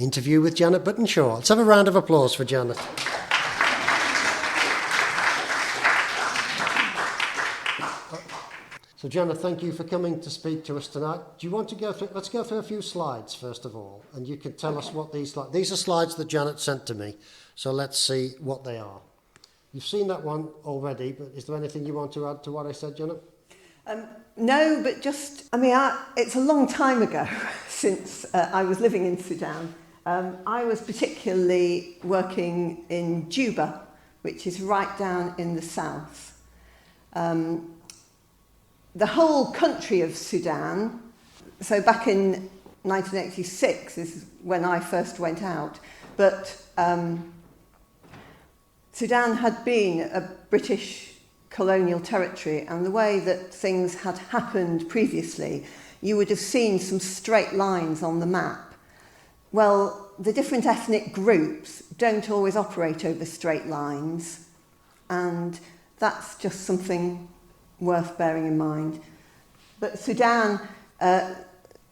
interview with Janet Buttanshaw. Let's have a round of applause for Janet. So Janet, thank you for coming to speak to us tonight. Do you want to go through, let's go through a few slides first of all, and you can tell us what these are slides that Janet sent to me, so let's see what they are. You've seen that one already, but is there anything you want to add to what I said, Janet? No, but just, it's a long time ago since I was living in Sudan. I was particularly working in Juba, which is right down in the south. The whole country of Sudan, so back in 1986 is when I first went out, but Sudan had been a British colonial territory, and the way that things had happened previously, you would have seen some straight lines on the map. Well, the different ethnic groups don't always operate over straight lines, and that's just something worth bearing in mind. But Sudan, the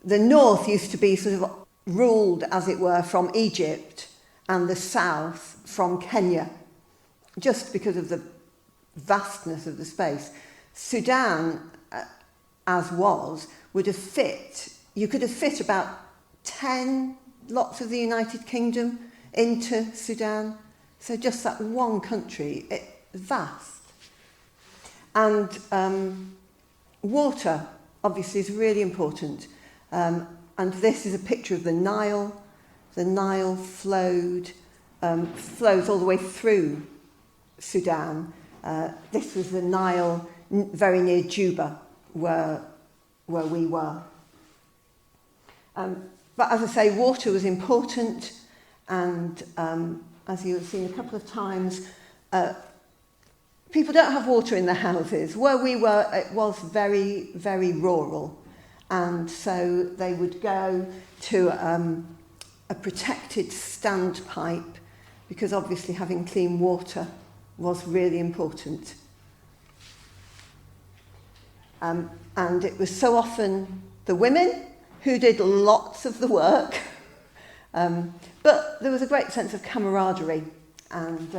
north used to be sort of ruled, as it were, from Egypt, and the south from Kenya, just because of the vastness of the space. Sudan, as was, would have fit, you could have fit about 10 lots of the United Kingdom into Sudan. So just that one country, it's vast. And water, obviously, is really important. And this is a picture of the Nile. The Nile flows all the way through Sudan. This was the Nile very near Juba, where we were. But as I say, water was important, and as you have seen a couple of times, people don't have water in their houses. Where we were, it was very, very rural, and so they would go to a protected standpipe, because obviously having clean water was really important. And it was so often the women who did lots of the work, but there was a great sense of camaraderie, and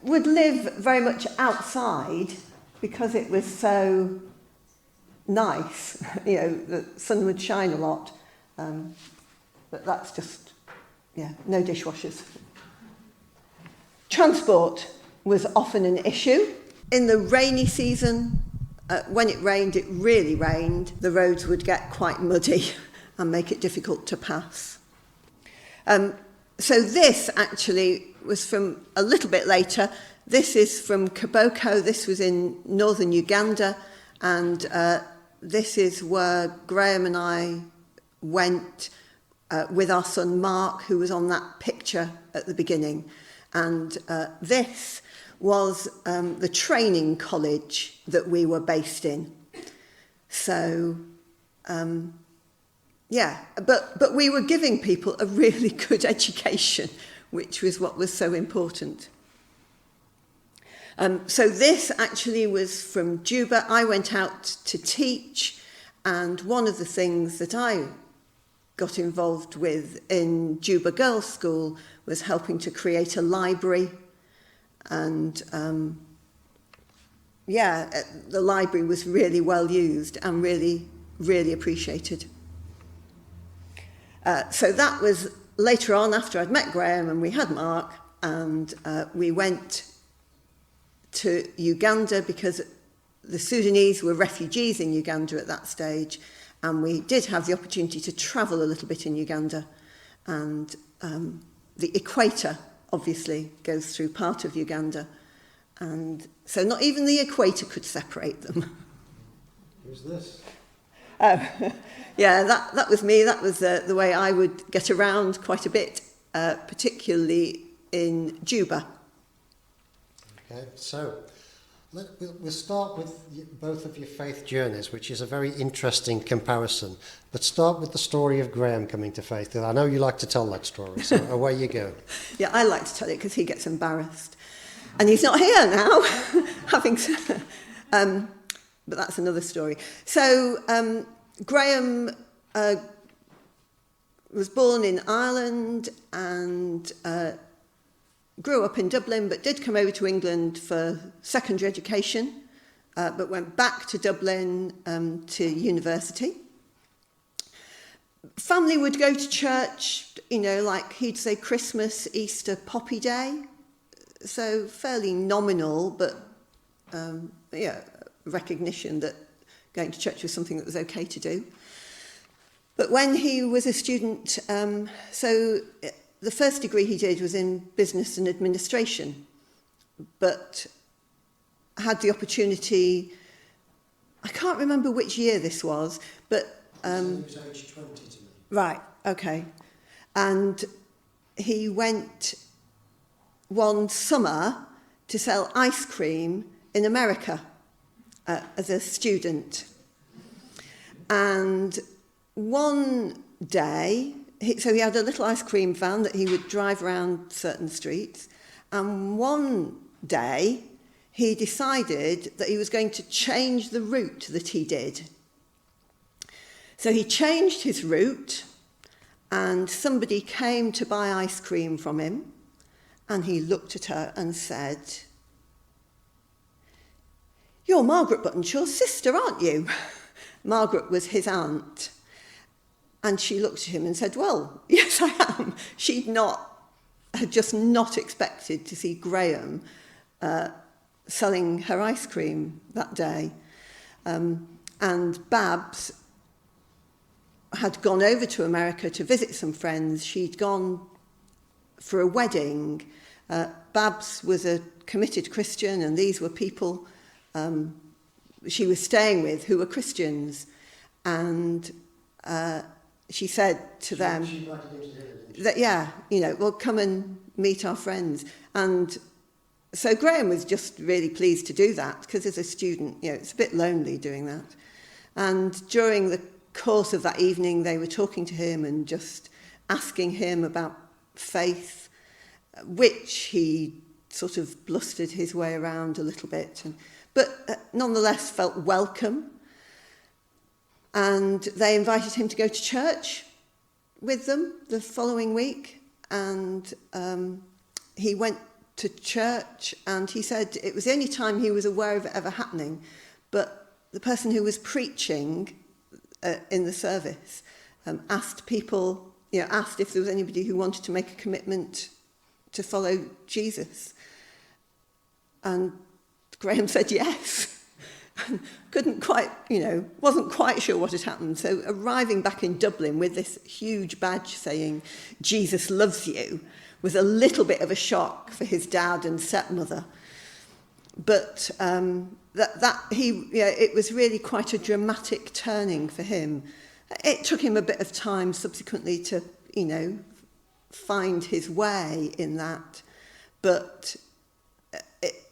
would live very much outside because it was so nice. You know, the sun would shine a lot, but that's just, no dishwashers. Transport was often an issue. In the rainy season, when it rained, it really rained, the roads would get quite muddy and make it difficult to pass. So this actually was from a little bit later. This is from Kiboko. This was in northern Uganda, and this is where Graham and I went with our son Mark, who was on that picture at the beginning. And this was the training college that we were based in. So, but we were giving people a really good education, which was what was so important. So this actually was from Juba. I went out to teach, and one of the things that I got involved with in Juba Girls' School was helping to create a library. And the library was really well used and really, really appreciated. So that was later on, after I'd met Graham and we had Mark, and we went to Uganda because the Sudanese were refugees in Uganda at that stage, and we did have the opportunity to travel a little bit in Uganda, and the equator obviously goes through part of Uganda, and so not even the equator could separate them. Who's this? That was me. That was the way I would get around quite a bit, particularly in Juba. Okay, so we'll start with both of your faith journeys, which is a very interesting comparison. Let's start with the story of Graham coming to faith. I know you like to tell that story, so away you go. Yeah, I like to tell it because he gets embarrassed. And he's not here now, but that's another story. So Graham was born in Ireland and grew up in Dublin, but did come over to England for secondary education, but went back to Dublin to university. Family would go to church, you know, like he'd say Christmas, Easter, Poppy Day. So fairly nominal, but recognition that going to church was something that was okay to do. But when he was a student, so the first degree he did was in business and administration, but had the opportunity, I can't remember which year this was, but... he was age 20 to me. Right, okay. And he went one summer to sell ice cream in America as a student. And one day, so he had a little ice cream van that he would drive around certain streets. And one day, he decided that he was going to change the route that he did. So he changed his route, and somebody came to buy ice cream from him, and he looked at her and said, "You're Margaret Buttanshaw's sister, aren't you?" Margaret was his aunt. And she looked at him and said, "Well, yes, I am." Had just not expected to see Graham selling her ice cream that day. And Babs had gone over to America to visit some friends. She'd gone for a wedding. Babs was a committed Christian, and these were people she was staying with who were Christians. And she said to them, She invited him to dinner, didn't she? that, yeah, you know, well, come and meet our friends. And so Graham was just really pleased to do that, because as a student, you know, it's a bit lonely doing that. And during the course of that evening, they were talking to him and just asking him about faith, which he sort of blustered his way around a little bit, but nonetheless felt welcome. And they invited him to go to church with them the following week. And he went to church, and he said it was the only time he was aware of it ever happening. But the person who was preaching in the service asked people, you know, asked if there was anybody who wanted to make a commitment to follow Jesus. And Graham said yes. Couldn't quite, you know, wasn't quite sure what had happened. So arriving back in Dublin with this huge badge saying Jesus loves you was a little bit of a shock for his dad and stepmother. But it was really quite a dramatic turning for him. It took him a bit of time subsequently to, you know, find his way in that. But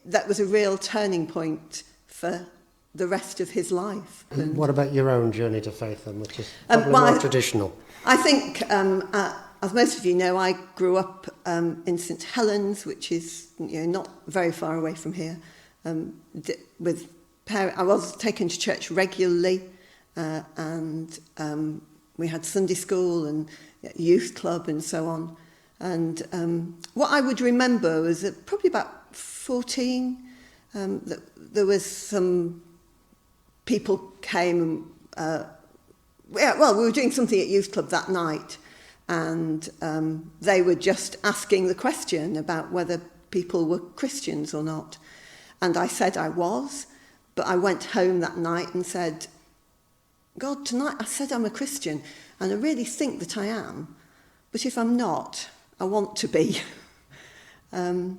that was a real turning point for the rest of his life. And what about your own journey to faith then, which is probably more traditional? I think, as most of you know, I grew up in St Helens, which is, you know, not very far away from here. With I was taken to church regularly, and we had Sunday school and youth club and so on. And what I would remember was that probably about 14, that there was some people came. We were doing something at youth club that night, and they were just asking the question about whether people were Christians or not. And I said I was, but I went home that night and said, God, tonight I said I'm a Christian, and I really think that I am, but if I'm not, I want to be. So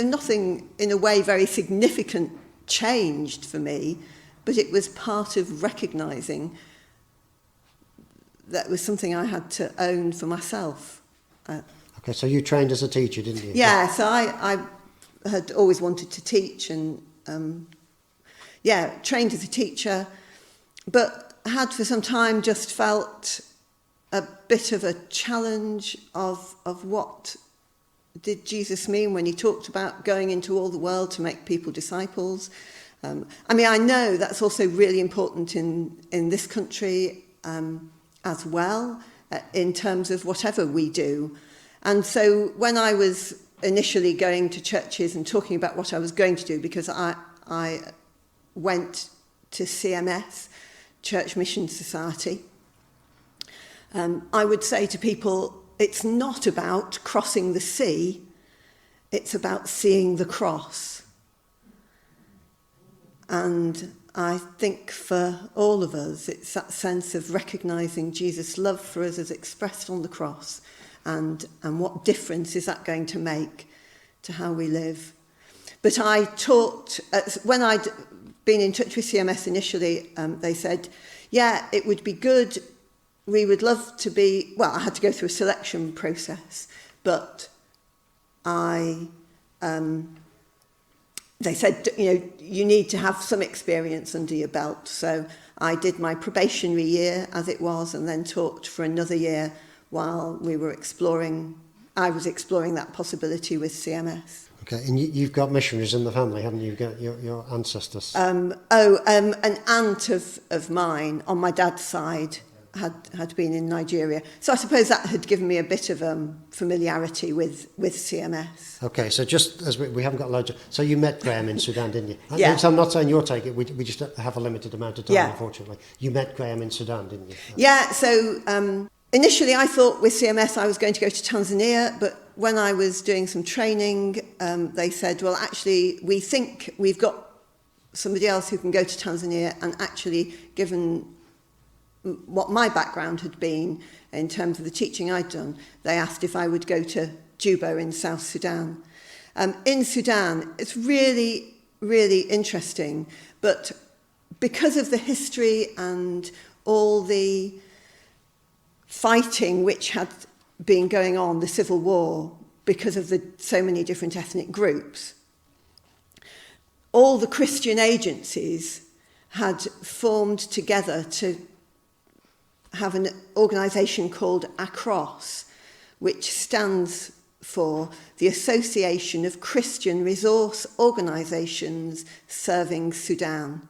nothing in a way very significant changed for me, but it was part of recognising that was something I had to own for myself. Okay, so you trained as a teacher, didn't you? Yeah, so I had always wanted to teach, and trained as a teacher, but had for some time just felt a bit of a challenge of what did Jesus mean when he talked about going into all the world to make people disciples. I know that's also really important in this country. as well in terms of whatever we do. And so when I was initially going to churches and talking about what I was going to do, because I went to CMS, Church Mission Society, I would say to people, it's not about crossing the sea, it's about seeing the cross. And I think for all of us, it's that sense of recognising Jesus' love for us as expressed on the cross, and what difference is that going to make to how we live. But I taught, when I'd been in touch with CMS initially, they said, yeah, it would be good, we would love to be, well, I had to go through a selection process, but they said, you need to have some experience under your belt. So I did my probationary year as it was, and then taught for another year while I was exploring that possibility with CMS. Okay, and you've got missionaries in the family, haven't you? You've got your ancestors. An aunt of mine on my dad's side had been in Nigeria. So I suppose that had given me a bit of familiarity with CMS. Okay, so just as we haven't got loads of... So you met Graham in Sudan, didn't you? Yeah. So I'm not saying you'll take it, we just have a limited amount of time, Yeah. Unfortunately. You met Graham in Sudan, didn't you? Yeah, so initially I thought with CMS I was going to go to Tanzania, but when I was doing some training, they said, well, actually, we think we've got somebody else who can go to Tanzania, and actually, given what my background had been in terms of the teaching I'd done, they asked if I would go to Juba in South Sudan. In Sudan, it's really, really interesting, but because of the history and all the fighting which had been going on, the civil war, because of so many different ethnic groups, all the Christian agencies had formed together to have an organisation called ACROSS, which stands for the Association of Christian Resource Organisations Serving Sudan.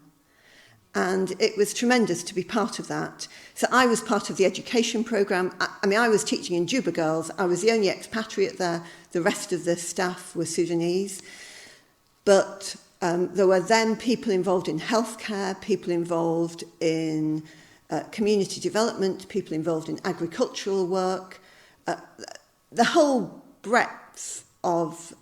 And it was tremendous to be part of that. So I was part of the education programme. I was teaching in Juba Girls. I was the only expatriate there. The rest of the staff were Sudanese. But there were then people involved in healthcare, people involved in community development, people involved in agricultural work, the whole breadth of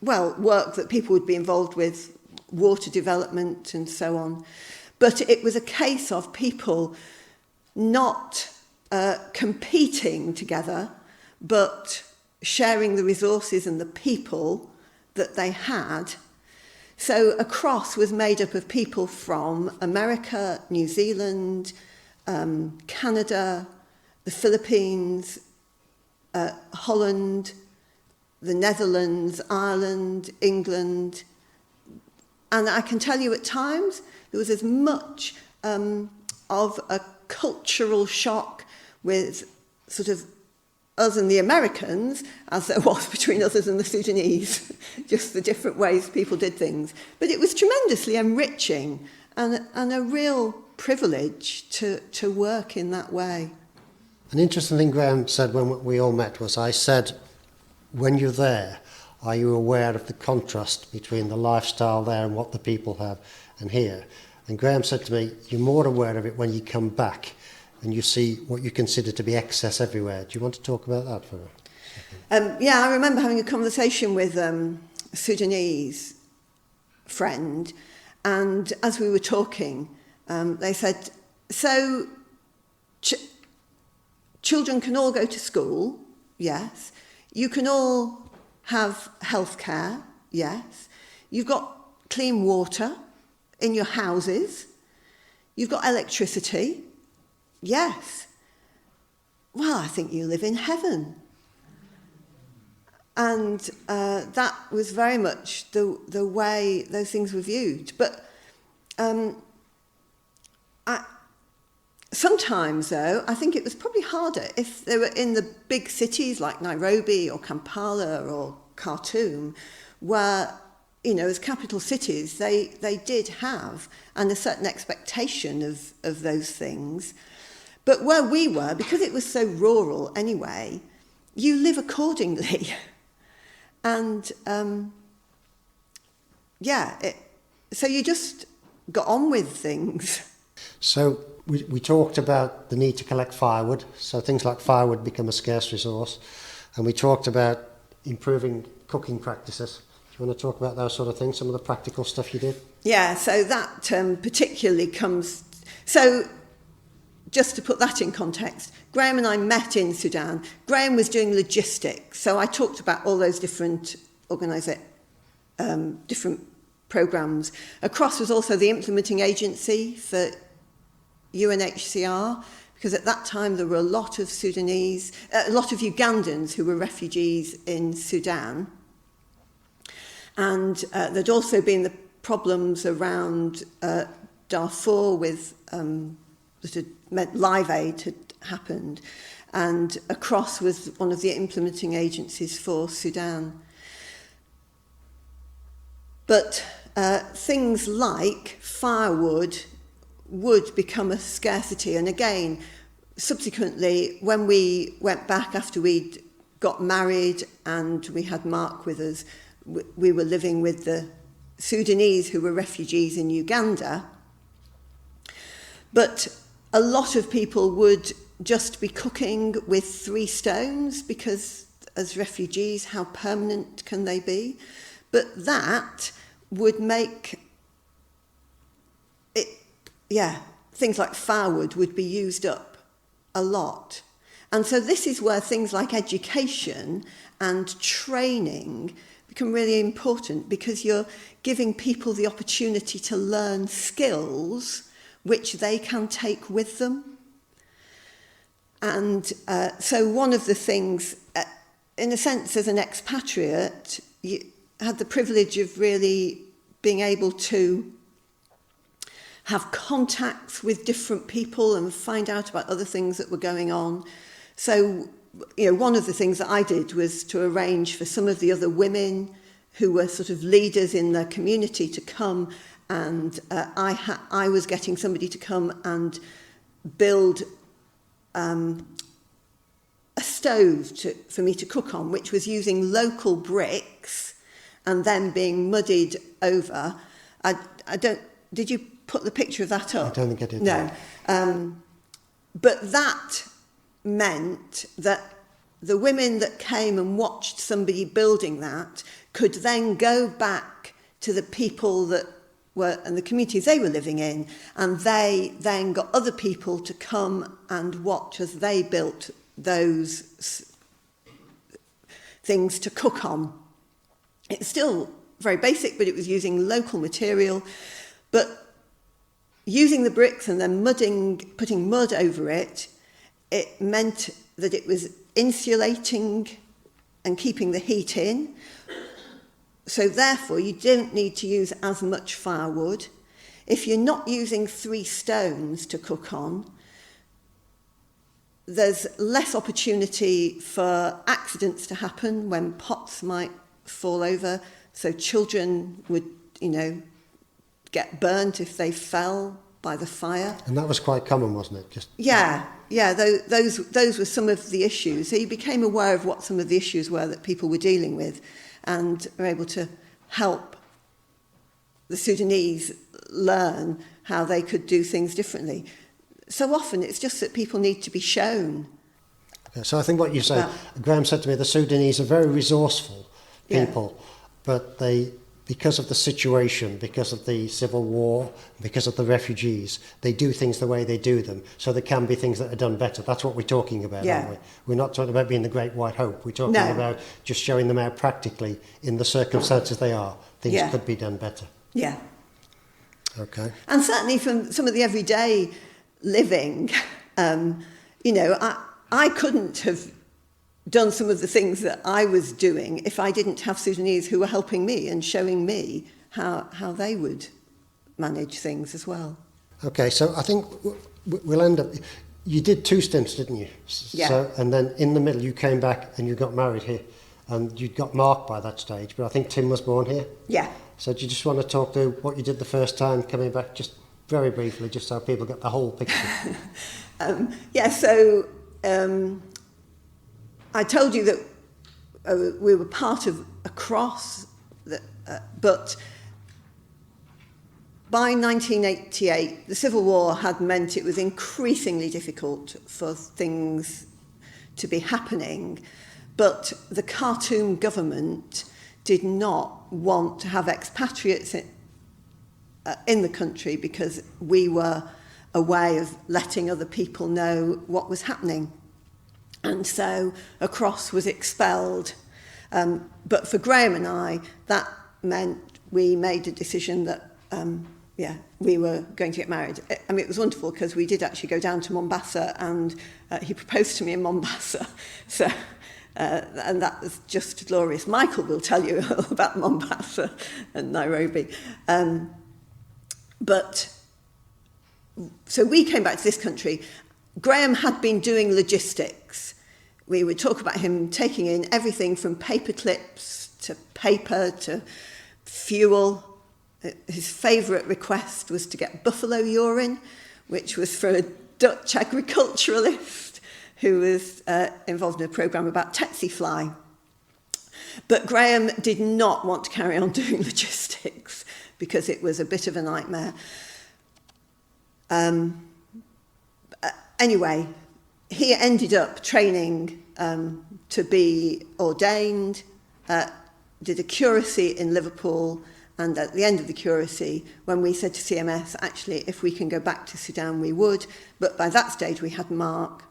work that people would be involved with, water development and so on. But it was a case of people not competing together, but sharing the resources and the people that they had. So ACROSS was made up of people from America, New Zealand, Canada, the Philippines, Holland, the Netherlands, Ireland, England. And I can tell you at times there was as much of a cultural shock with sort of us and the Americans as there was between us and the Sudanese, just the different ways people did things. But it was tremendously enriching and a real privilege to work in that way. An interesting thing Graham said when we all met was, I said, when you're there, are you aware of the contrast between the lifestyle there and what the people have and here? And Graham said to me, you're more aware of it when you come back and you see what you consider to be excess everywhere. Do you want to talk about that for a Yeah, I remember having a conversation with a Sudanese friend, and as we were talking, they said, so children can all go to school, yes. You can all have healthcare, yes. You've got clean water in your houses. You've got electricity, yes. Well, I think you live in heaven. And that was very much the way those things were viewed. But sometimes, though, I think it was probably harder if they were in the big cities like Nairobi or Kampala or Khartoum, where you know, as capital cities, they did have and a certain expectation of those things. But where we were, because it was so rural anyway, you live accordingly. And, so you just got on with things. So we talked about the need to collect firewood, so things like firewood become a scarce resource, and we talked about improving cooking practices. Do you want to talk about those sort of things, some of the practical stuff you did? Yeah, so that particularly comes... So just to put that in context, Graham and I met in Sudan. Graham was doing logistics, so I talked about all those different different programmes. Across was also the implementing agency for UNHCR, because at that time there were a lot of Ugandans who were refugees in Sudan. And there'd also been the problems around Darfur with that had meant Live Aid had happened, and Across was one of the implementing agencies for Sudan. But things like firewood would become a scarcity, and again, subsequently, when we went back after we'd got married and we had Mark with us, we were living with the Sudanese who were refugees in Uganda. But a lot of people would just be cooking with 3 stones because as refugees, how permanent can they be? But that would make it, things like firewood would be used up a lot. And so this is where things like education and training become really important, because you're giving people the opportunity to learn skills which they can take with them. And so one of the things, in a sense, as an expatriate, you had the privilege of really being able to have contacts with different people and find out about other things that were going on. So, you know, one of the things that I did was to arrange for some of the other women who were sort of leaders in their community to come, and I was getting somebody to come and build a stove for me to cook on, which was using local bricks and then being muddied over. I don't... Did you put the picture of that up? I don't think I did. No. But that meant that the women that came and watched somebody building that could then go back to the people that were and the communities they were living in, and they then got other people to come and watch as they built those things to cook on. It's still very basic, but it was using local material. But using the bricks and then putting mud over it, it meant that it was insulating and keeping the heat in. So therefore, you don't need to use as much firewood. If you're not using 3 stones to cook on, there's less opportunity for accidents to happen when pots might fall over. So children would, get burnt if they fell by the fire. And that was quite common, wasn't it? Those were some of the issues. So you became aware of what some of the issues were that people were dealing with, and were able to help the Sudanese learn how they could do things differently. So often it's just that people need to be shown. Okay, so I think what you say, Graham said to me, the Sudanese are very resourceful people, but they, because of the situation, because of the civil war, because of the refugees, they do things the way they do them. So there can be things that are done better. That's what we're talking about, aren't we? We're not talking about being the Great White Hope. We're talking about just showing them out practically in the circumstances they are. Things could be done better. Yeah. Okay. And certainly from some of the everyday living, I couldn't have done some of the things that I was doing if I didn't have Sudanese who were helping me and showing me how they would manage things as well. Okay, so I think we'll end up... You did 2 stints, didn't you? Yeah. So, and then in the middle you came back and you got married here, and you'd got Mark by that stage, but I think Tim was born here. Yeah. So do you just want to talk through what you did the first time coming back, just very briefly, just so people get the whole picture? So I told you that we were part of a cross, but by 1988, the Civil War had meant it was increasingly difficult for things to be happening, but the Khartoum government did not want to have expatriates in the country because we were a way of letting other people know what was happening. And so a cross was expelled. But for Graham and I, that meant we made a decision that, we were going to get married. I mean, it was wonderful because we did actually go down to Mombasa and he proposed to me in Mombasa. So, and that was just glorious. Michael will tell you all about Mombasa and Nairobi. So we came back to this country. Graham had been doing logistics. We would talk about him taking in everything from paper clips to paper to fuel. His favourite request was to get buffalo urine, which was for a Dutch agriculturalist who was involved in a programme about tsetse fly. But Graham did not want to carry on doing logistics because it was a bit of a nightmare. Anyway, he ended up training to be ordained, did a curacy in Liverpool, and at the end of the curacy, when we said to CMS, actually, if we can go back to Sudan, we would. But by that stage, we had Mark,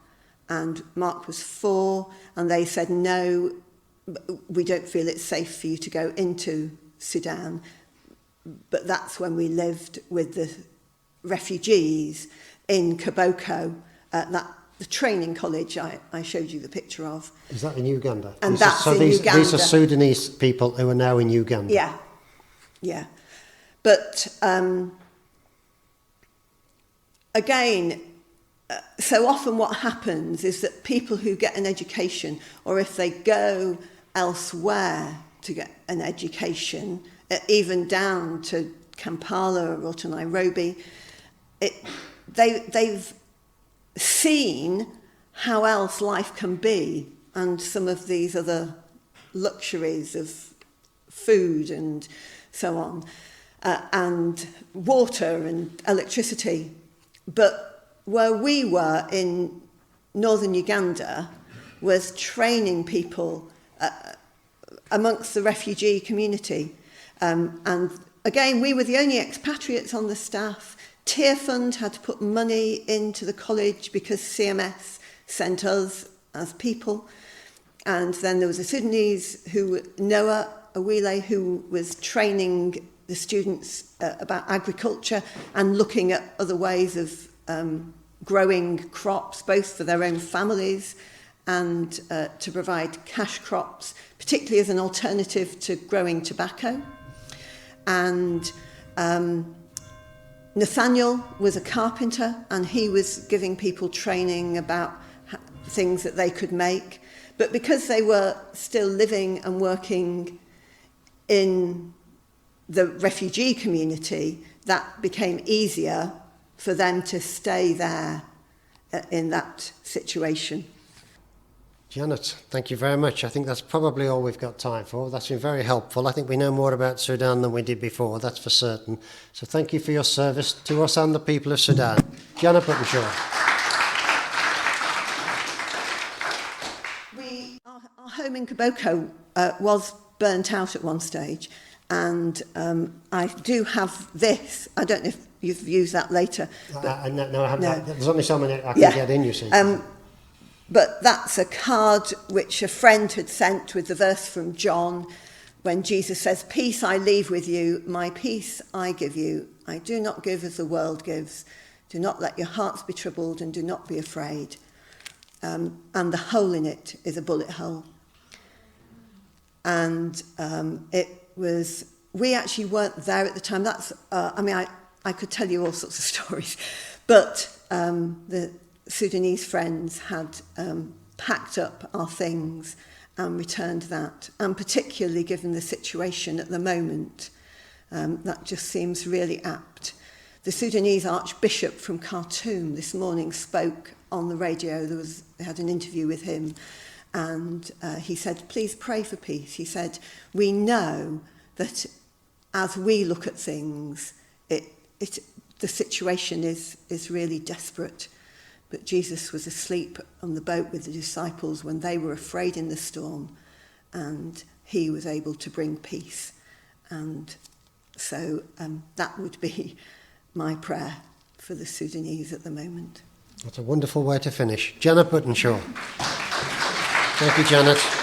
and Mark was 4, and they said, no, we don't feel it's safe for you to go into Sudan. But that's when we lived with the refugees in Koboko, the training college I showed you the picture of. Is that in Uganda? And that's in Uganda. These are Sudanese people who are now in Uganda. Yeah. But again, so often what happens is that people who get an education, or if they go elsewhere to get an education, even down to Kampala or to Nairobi, they've seen how else life can be, and some of these other luxuries of food and so on, and water and electricity. But where we were in northern Uganda was training people amongst the refugee community. And again, we were the only expatriates on the staff. Tier Fund had to put money into the college because CMS sent us as people. And then there was a Sudanese Noah Awile, who was training the students about agriculture and looking at other ways of growing crops, both for their own families and to provide cash crops, particularly as an alternative to growing tobacco. And Nathaniel was a carpenter, and he was giving people training about things that they could make. But because they were still living and working in the refugee community, that became easier for them to stay there in that situation. Janet, thank you very much. I think that's probably all we've got time for. That's been very helpful. I think we know more about Sudan than we did before, that's for certain. So thank you for your service to us and the people of Sudan. Janet Buttanshaw. Our home in Koboko was burnt out at one stage, and I do have this. I don't know if you've used that later. No, I haven't. No. There's only so many I can get in, you see. But that's a card which a friend had sent with the verse from John when Jesus says, "Peace I leave with you, my peace I give you. I do not give as the world gives. Do not let your hearts be troubled and do not be afraid." And the hole in it is a bullet hole. And it was, we actually weren't there at the time. That's, I could tell you all sorts of stories, but the Sudanese friends had packed up our things and returned that, and particularly given the situation at the moment, That just seems really apt. The Sudanese Archbishop from Khartoum this morning spoke on the radio. They had an interview with him, and he said, please pray for peace. He said, we know that as we look at things, the situation is really desperate. But Jesus was asleep on the boat with the disciples when they were afraid in the storm, and he was able to bring peace. And so that would be my prayer for the Sudanese at the moment. That's a wonderful way to finish. Janet Buttanshaw. Thank you, Janet.